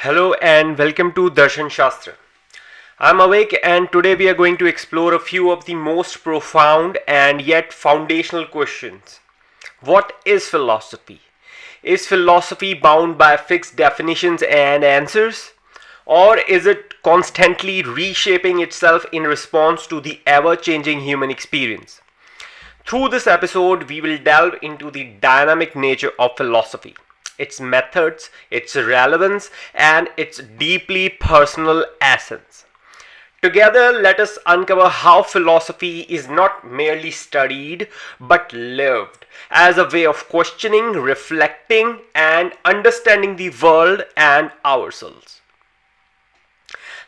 Hello and welcome to Darshan Shastra. I'm awake and today we are going to explore a few of the most profound and yet foundational questions. What is philosophy? Is philosophy bound by fixed definitions and answers? Or is it constantly reshaping itself in response to the ever changing human experience? Through this episode, we will delve into the dynamic nature of philosophy, its methods, its relevance, and its deeply personal essence. Together, let us uncover how philosophy is not merely studied but lived as a way of questioning, reflecting, and understanding the world and ourselves.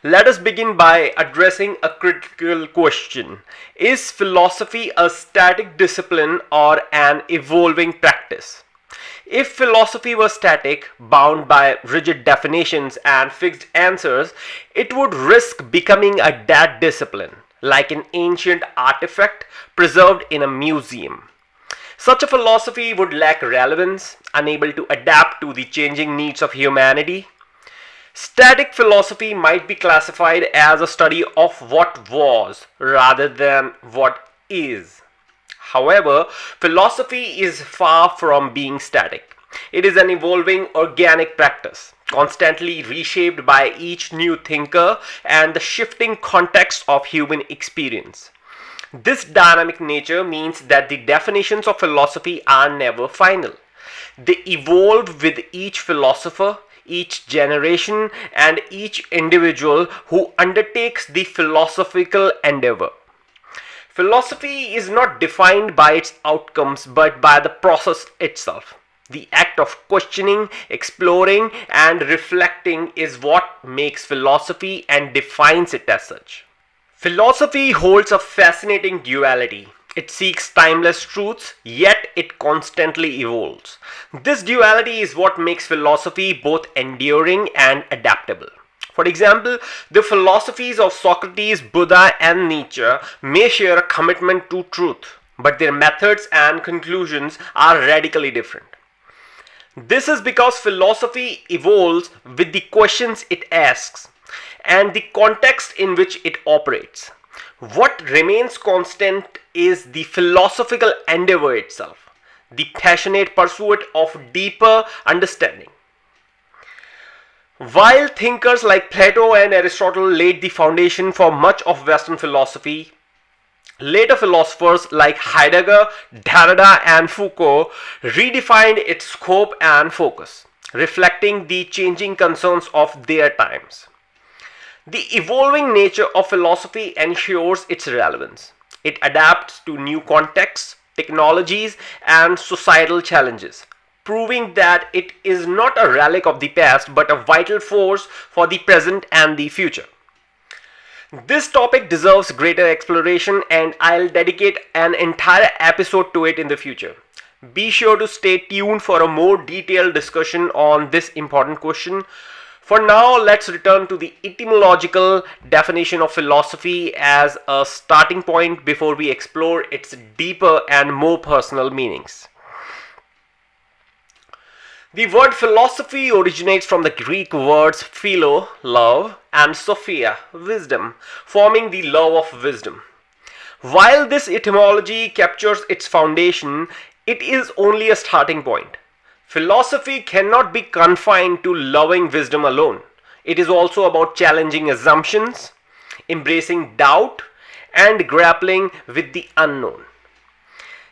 Let us begin by addressing a critical question. Is philosophy a static discipline or an evolving practice? If philosophy was static, bound by rigid definitions and fixed answers, it would risk becoming a dead discipline, like an ancient artifact preserved in a museum. Such a philosophy would lack relevance, unable to adapt to the changing needs of humanity. Static philosophy might be classified as a study of what was rather than what is. However, philosophy is far from being static. It is an evolving organic practice, constantly reshaped by each new thinker and the shifting context of human experience. This dynamic nature means that the definitions of philosophy are never final. They evolve with each philosopher, each generation, and each individual who undertakes the philosophical endeavor. Philosophy is not defined by its outcomes but by the process itself. The act of questioning, exploring, and reflecting is what makes philosophy and defines it as such. Philosophy holds a fascinating duality. It seeks timeless truths, yet it constantly evolves. This duality is what makes philosophy both enduring and adaptable. For example, the philosophies of Socrates, Buddha, and Nietzsche may share a commitment to truth, but their methods and conclusions are radically different. This is because philosophy evolves with the questions it asks and the context in which it operates. What remains constant is the philosophical endeavor itself, the passionate pursuit of deeper understanding. While thinkers like Plato and Aristotle laid the foundation for much of Western philosophy, later philosophers like Heidegger, Derrida, and Foucault redefined its scope and focus, reflecting the changing concerns of their times. The evolving nature of philosophy ensures its relevance. It adapts to new contexts, technologies, and societal challenges, proving that it is not a relic of the past but a vital force for the present and the future. This topic deserves greater exploration and I'll dedicate an entire episode to it in the future. Be sure to stay tuned for a more detailed discussion on this important question. For now, let's return to the etymological definition of philosophy as a starting point before we explore its deeper and more personal meanings. The word philosophy originates from the Greek words philo, love, and sophia, wisdom, forming the love of wisdom. While this etymology captures its foundation, it is only a starting point. Philosophy cannot be confined to loving wisdom alone. It is also about challenging assumptions, embracing doubt, and grappling with the unknown.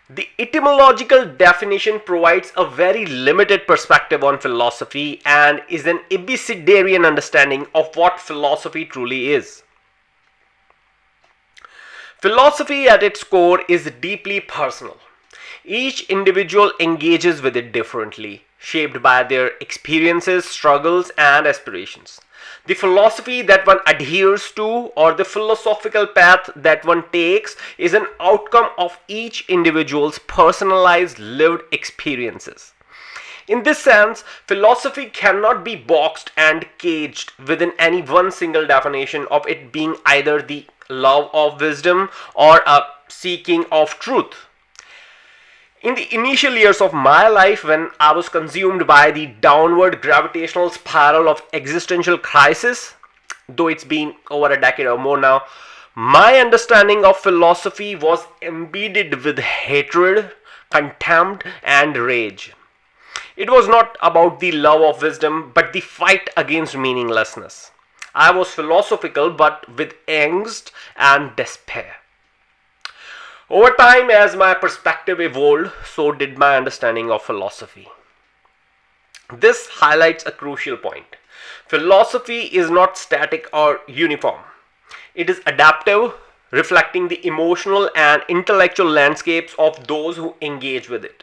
The etymological definition provides a very limited perspective on philosophy and is an Abecedarian understanding of what philosophy truly is. Philosophy at its core is deeply personal. Each individual engages with it differently, shaped by their experiences, struggles, and aspirations. The philosophy that one adheres to or the philosophical path that one takes is an outcome of each individual's personalized lived experiences. In this sense, philosophy cannot be boxed and caged within any one single definition of it being either the love of wisdom or a seeking of truth. In the initial years of my life, when I was consumed by the downward gravitational spiral of existential crisis, though it's been over a decade or more now, my understanding of philosophy was embedded with hatred, contempt, and rage. It was not about the love of wisdom, but the fight against meaninglessness. I was philosophical, but with angst and despair. Over time, as my perspective evolved, so did my understanding of philosophy. This highlights a crucial point. Philosophy is not static or uniform. It is adaptive, reflecting the emotional and intellectual landscapes of those who engage with it.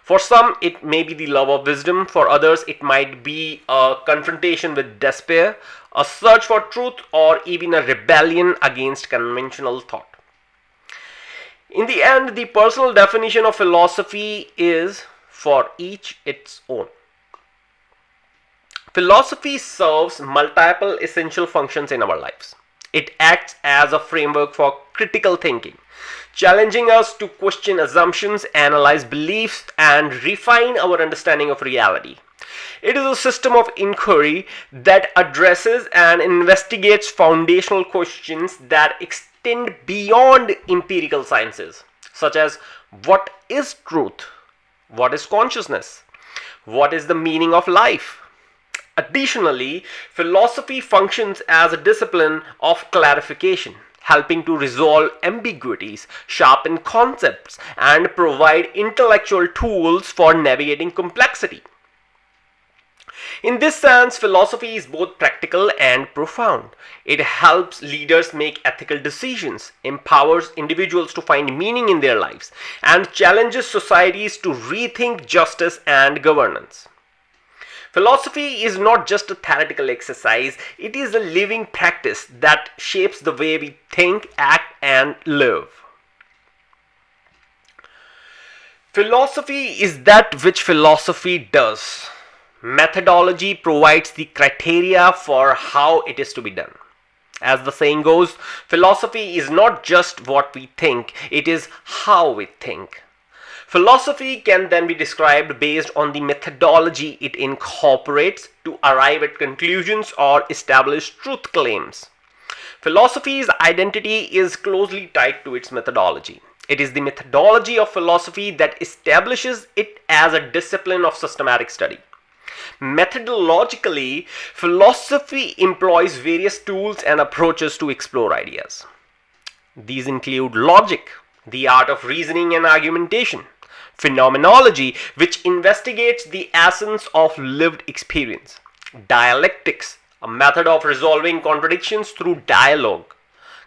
For some, it may be the love of wisdom. For others, it might be a confrontation with despair, a search for truth, or even a rebellion against conventional thought. In the end, the personal definition of philosophy is for each its own. Philosophy serves multiple essential functions in our lives. It acts as a framework for critical thinking, challenging us to question assumptions, analyze beliefs, and refine our understanding of reality. It is a system of inquiry that addresses and investigates foundational questions that extend beyond empirical sciences, such as what is truth? What is consciousness? What is the meaning of life? Additionally, philosophy functions as a discipline of clarification, helping to resolve ambiguities, sharpen concepts, and provide intellectual tools for navigating complexity. In this sense, philosophy is both practical and profound. It helps leaders make ethical decisions, empowers individuals to find meaning in their lives, and challenges societies to rethink justice and governance. Philosophy is not just a theoretical exercise, it is a living practice that shapes the way we think, act, and live. Philosophy is that which philosophy does. Methodology provides the criteria for how it is to be done. As the saying goes, philosophy is not just what we think, it is how we think. Philosophy can then be described based on the methodology it incorporates to arrive at conclusions or establish truth claims. Philosophy's identity is closely tied to its methodology. It is the methodology of philosophy that establishes it as a discipline of systematic study. Methodologically, philosophy employs various tools and approaches to explore ideas. These include logic, the art of reasoning and argumentation; phenomenology, which investigates the essence of lived experience; dialectics, a method of resolving contradictions through dialogue;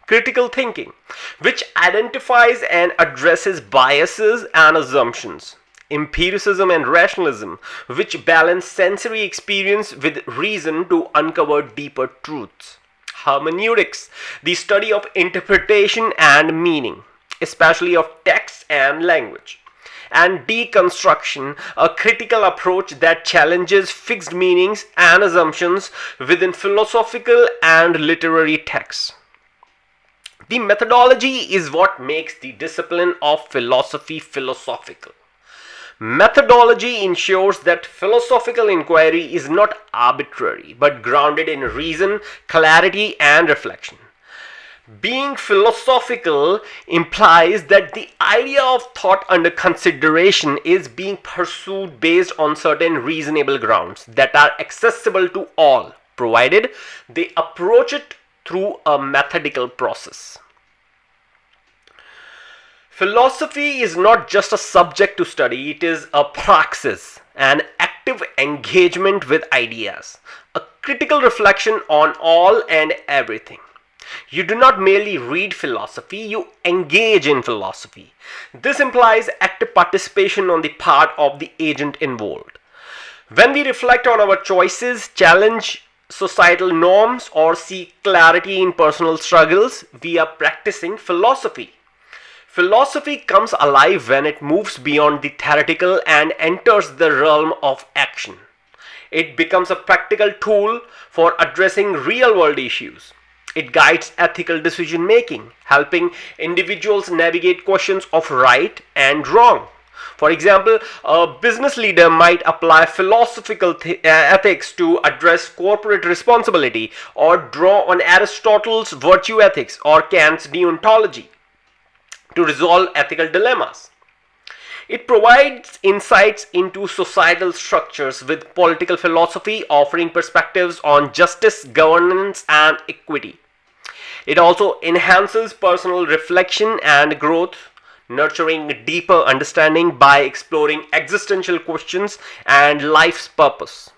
critical thinking, which identifies and addresses biases and assumptions; empiricism and rationalism, which balance sensory experience with reason to uncover deeper truths; hermeneutics, the study of interpretation and meaning, especially of text and language; and deconstruction, a critical approach that challenges fixed meanings and assumptions within philosophical and literary texts. The methodology is what makes the discipline of philosophy philosophical. Methodology ensures that philosophical inquiry is not arbitrary, but grounded in reason, clarity, and reflection. Being philosophical implies that the idea of thought under consideration is being pursued based on certain reasonable grounds that are accessible to all, provided they approach it through a methodical process. Philosophy is not just a subject to study, it is a praxis, an active engagement with ideas, a critical reflection on all and everything. You do not merely read philosophy, you engage in philosophy. This implies active participation on the part of the agent involved. When we reflect on our choices, challenge societal norms, or seek clarity in personal struggles, we are practicing philosophy. Philosophy comes alive when it moves beyond the theoretical and enters the realm of action. It becomes a practical tool for addressing real-world issues. It guides ethical decision making, helping individuals navigate questions of right and wrong, For example, a business leader might apply philosophical ethics to address corporate responsibility, or draw on Aristotle's virtue ethics or Kant's deontology to resolve ethical dilemmas. It provides insights into societal structures, with political philosophy offering perspectives on justice, governance, and equity. It also enhances personal reflection and growth, nurturing deeper understanding by exploring existential questions and life's purpose.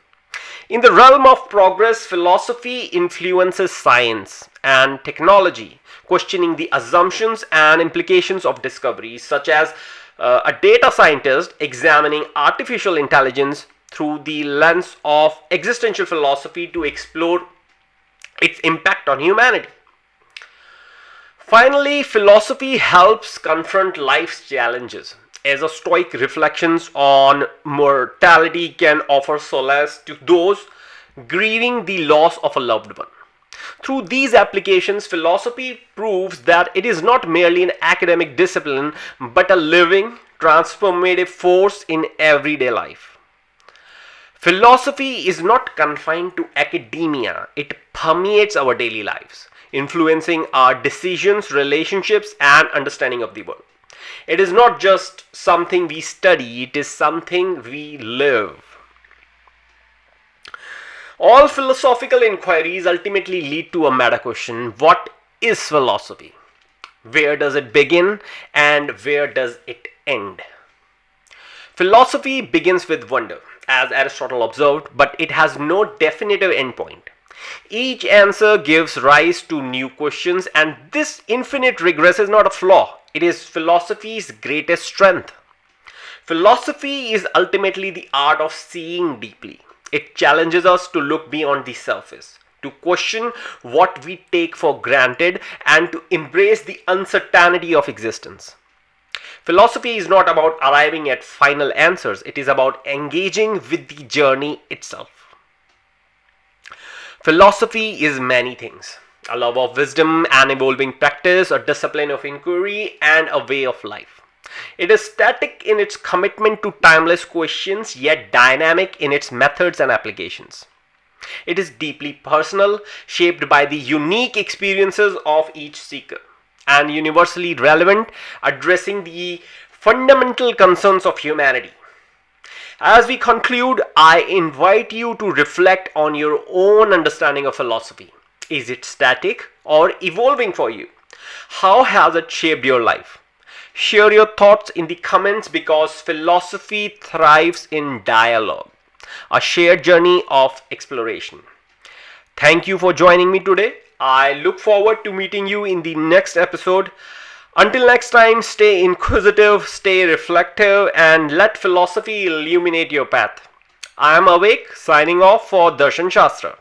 In the realm of progress, philosophy influences science and technology, questioning the assumptions and implications of discoveries, such as a data scientist examining artificial intelligence through the lens of existential philosophy to explore its impact on humanity. Finally, philosophy helps confront life's challenges, as a stoic reflections on mortality can offer solace to those grieving the loss of a loved one. Through these applications, philosophy proves that it is not merely an academic discipline, but a living, transformative force in everyday life. Philosophy is not confined to academia, it permeates our daily lives, influencing our decisions, relationships, and understanding of the world. It is not just something we study, it is something we live. All philosophical inquiries ultimately lead to a meta question: what is philosophy? Where does it begin and where does it end? Philosophy begins with wonder, as Aristotle observed, but it has no definitive endpoint. Each answer gives rise to new questions, and this infinite regress is not a flaw, it is philosophy's greatest strength. Philosophy is ultimately the art of seeing deeply. It challenges us to look beyond the surface, to question what we take for granted, and to embrace the uncertainty of existence. Philosophy is not about arriving at final answers, it is about engaging with the journey itself. Philosophy is many things: a love of wisdom, an evolving practice, a discipline of inquiry, and a way of life. It is static in its commitment to timeless questions, yet dynamic in its methods and applications. It is deeply personal, shaped by the unique experiences of each seeker, and universally relevant, addressing the fundamental concerns of humanity. As we conclude, I invite you to reflect on your own understanding of philosophy. Is it static or evolving for you? How has it shaped your life? Share your thoughts in the comments, because philosophy thrives in dialogue, a shared journey of exploration. Thank you for joining me today. I look forward to meeting you in the next episode. Until next time, stay inquisitive, stay reflective, and let philosophy illuminate your path. I am Awake, signing off for Darshan Shastra.